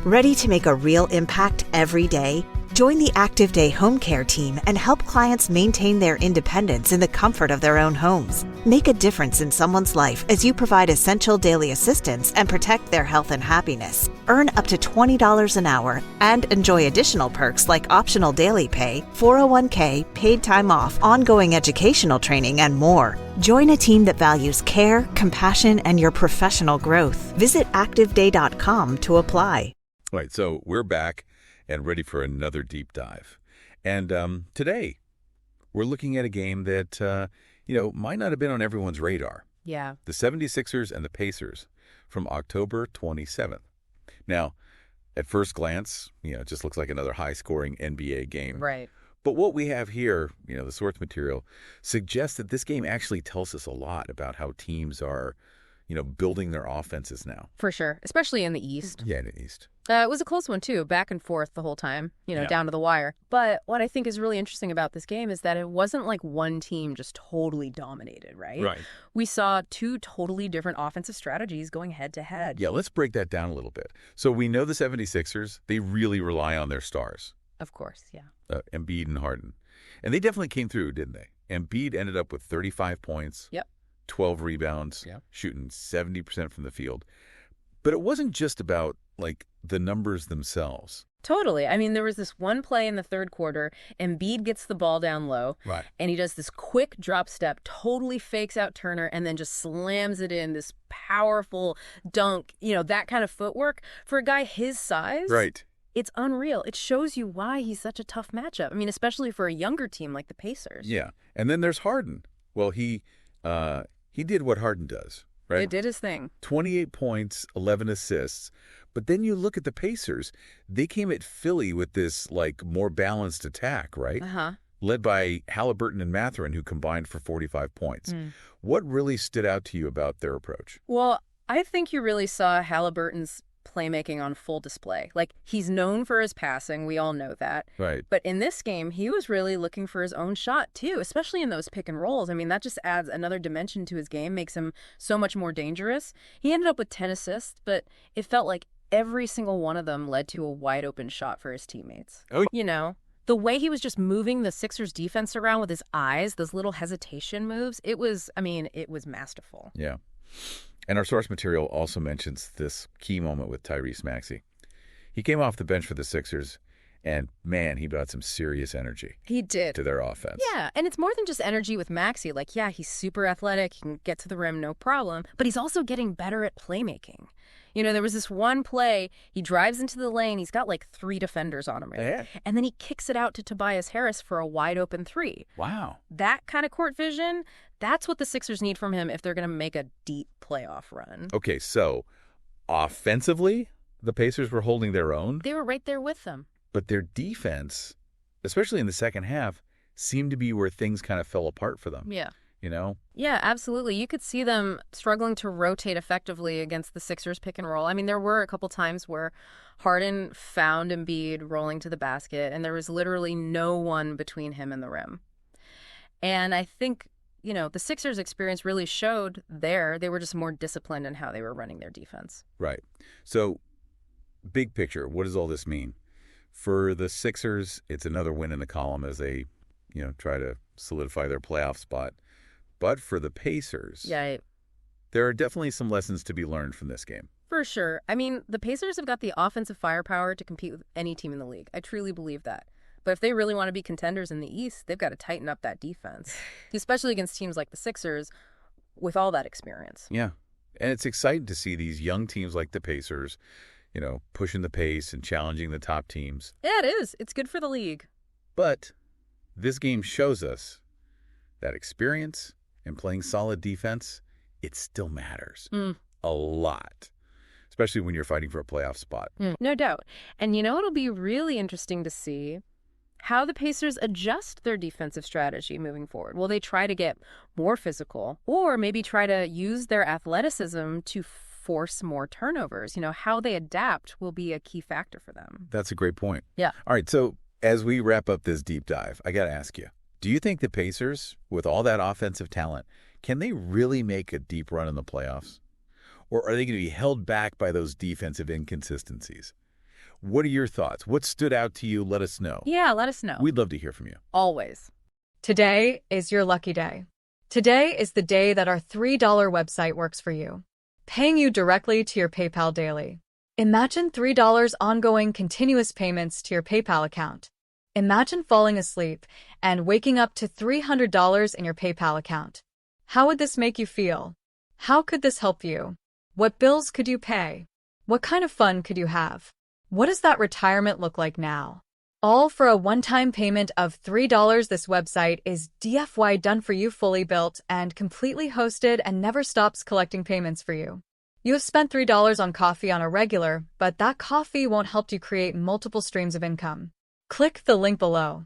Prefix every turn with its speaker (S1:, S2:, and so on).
S1: Ready to make a real impact every day? Join the Active Day Home Care team and help clients maintain their independence in the comfort of their own homes. Make a difference in someone's life as you provide essential daily assistance and protect their health and happiness. Earn up to $20 an hour and enjoy additional perks like optional daily pay, 401k, paid time off, ongoing educational training, and more. Join a team that values care, compassion, and your professional growth. Visit activeday.com to apply.
S2: All right, so we're back and ready for another deep dive. And today, we're looking at a game that, might not have been on everyone's radar.
S3: Yeah.
S2: The 76ers and the Pacers from October 27th. Now, at first glance, it just looks like another high-scoring NBA game.
S3: Right.
S2: But what we have here, the source material, suggests that this game actually tells us a lot about how teams are, building their offenses now.
S3: For sure, especially in the East.
S2: Yeah, in the East.
S3: It was a close one, too, back and forth the whole time, down to the wire. But what I think is really interesting about this game is that it wasn't like one team just totally dominated, right?
S2: Right.
S3: We saw two totally different offensive strategies going head-to-head.
S2: Yeah, let's break that down a little bit. So we know the 76ers, they really rely on their stars.
S3: Of course, yeah.
S2: Embiid and Harden. And they definitely came through, didn't they? Embiid ended up with 35 points,
S3: Yep.
S2: 12 rebounds,
S3: Yep.
S2: shooting 70% from the field. But it wasn't just about, the numbers themselves.
S3: Totally. I mean, there was this one play in the third quarter. Embiid gets the ball down low.
S2: Right.
S3: And he does this quick drop step, totally fakes out Turner, and then just slams it in, this powerful dunk, that kind of footwork. For a guy his size,
S2: Right.
S3: It's unreal. It shows you why he's such a tough matchup. I mean, especially for a younger team like the Pacers.
S2: Yeah. And then there's Harden. Well, he did what Harden does, right?
S3: It did his thing.
S2: 28 points, 11 assists. But then you look at the Pacers. They came at Philly with this, more balanced attack, right?
S3: Uh-huh.
S2: Led by Halliburton and Mathurin, who combined for 45 points. What really stood out to you about their approach?
S3: Well, I think you really saw Halliburton's playmaking on full display. He's known for his passing. We all know that.
S2: Right.
S3: But in this game, he was really looking for his own shot, too, especially in those pick and rolls. I mean, that just adds another dimension to his game, makes him so much more dangerous. He ended up with 10 assists, but it felt like every single one of them led to a wide open shot for his teammates.
S2: Oh,
S3: the way he was just moving the Sixers defense around with his eyes, those little hesitation moves, it was masterful.
S2: yeah. And our source material also mentions this key moment with Tyrese Maxey. He came off the bench for the Sixers, and, man, he brought some serious energy.
S3: He did.
S2: To their offense.
S3: Yeah, and it's more than just energy with Maxey. He's super athletic, he can get to the rim, no problem, but he's also getting better at playmaking. There was this one play, he drives into the lane, he's got 3 defenders on him, right?
S2: Yeah.
S3: And then he kicks it out to Tobias Harris for a wide open 3.
S2: Wow.
S3: That kind of court vision, that's what the Sixers need from him if they're going to make a deep playoff run.
S2: Okay, so offensively, the Pacers were holding their own.
S3: They were right there with them.
S2: But their defense, especially in the second half, seemed to be where things kind of fell apart for them.
S3: Yeah.
S2: Yeah,
S3: absolutely. You could see them struggling to rotate effectively against the Sixers pick and roll. I mean, there were a couple times where Harden found Embiid rolling to the basket, and there was literally no one between him and the rim. And I think, the Sixers' experience really showed they were just more disciplined in how they were running their defense.
S2: Right. So, big picture, what does all this mean? For the Sixers, it's another win in the column as they, try to solidify their playoff spot. But for the Pacers, there are definitely some lessons to be learned from this game.
S3: For sure. I mean, the Pacers have got the offensive firepower to compete with any team in the league. I truly believe that. But if they really want to be contenders in the East, they've got to tighten up that defense, especially against teams like the Sixers with all that experience.
S2: Yeah. And it's exciting to see these young teams like the Pacers, pushing the pace and challenging the top teams.
S3: Yeah, it is. It's good for the league.
S2: But this game shows us that experience and playing solid defense, it still matters a lot, especially when you're fighting for a playoff spot.
S3: No doubt. And it'll be really interesting to see how the Pacers adjust their defensive strategy moving forward. Will they try to get more physical or maybe try to use their athleticism to force more turnovers? How they adapt will be a key factor for them.
S2: That's a great point.
S3: Yeah.
S2: All right, so as we wrap up this deep dive, I got to ask you, do you think the Pacers, with all that offensive talent, can they really make a deep run in the playoffs? Or are they going to be held back by those defensive inconsistencies? What are your thoughts? What stood out to you? Let us know.
S3: Yeah, let us know.
S2: We'd love to hear from you.
S3: Always.
S4: Today is your lucky day. Today is the day that our $3 website works for you, paying you directly to your PayPal daily. Imagine $3 ongoing continuous payments to your PayPal account. Imagine falling asleep and waking up to $300 in your PayPal account. How would this make you feel? How could this help you? What bills could you pay? What kind of fun could you have? What does that retirement look like now? All for a one-time payment of $3. This website is DFY done for you, fully built and completely hosted, and never stops collecting payments for you. You have spent $3 on coffee on a regular, but that coffee won't help you create multiple streams of income. Click the link below.